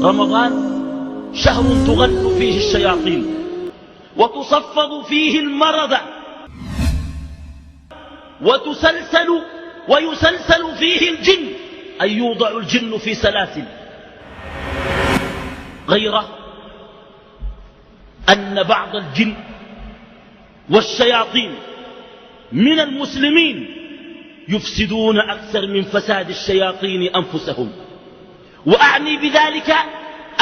رمضان شهر تغل فيه الشياطين وتصفد فيه المرض ويسلسل فيه الجن، أي يوضع الجن في سلاسل، غير أن بعض الجن والشياطين من المسلمين يفسدون أكثر من فساد الشياطين أنفسهم، وأعني بذلك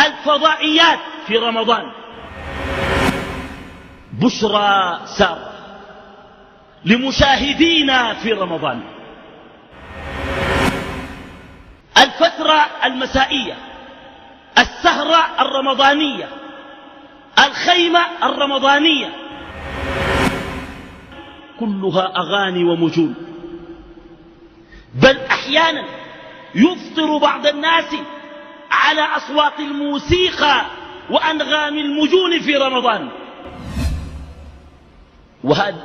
الفضائيات في رمضان. بشرى سارة لمشاهدينا في رمضان. الفترة المسائية، السهرة الرمضانية، الخيمة الرمضانية، كلها أغاني ومجون، بل أحيانا يفطر بعض الناس على أصوات الموسيقى وأنغام المجون في رمضان.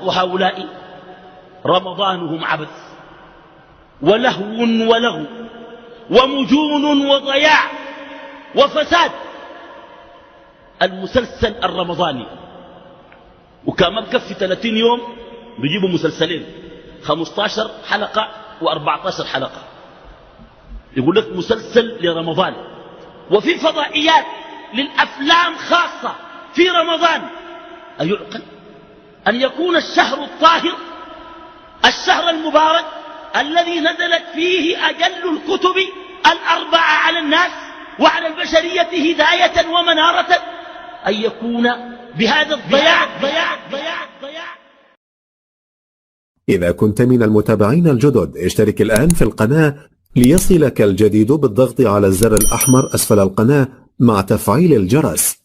وهؤلاء رمضانهم عبث ولهو ولغو ومجون وضياع وفساد. المسلسل الرمضاني وكان ما بكفي 30 يوم بيجيبوا مسلسلين 15 حلقة و14 حلقة، يقول لك مسلسل لرمضان. وفي فضائيات للأفلام خاصة في رمضان. أيعقل أن يكون الشهر الطاهر، الشهر المبارك الذي نزلت فيه أجل الكتب الأربعة على الناس وعلى البشرية هداية ومنارة، أن يكون بهذا الضياع. إذا كنت من المتابعين الجدد اشترك الآن في القناة ليصلك الجديد بالضغط على الزر الأحمر أسفل القناة مع تفعيل الجرس.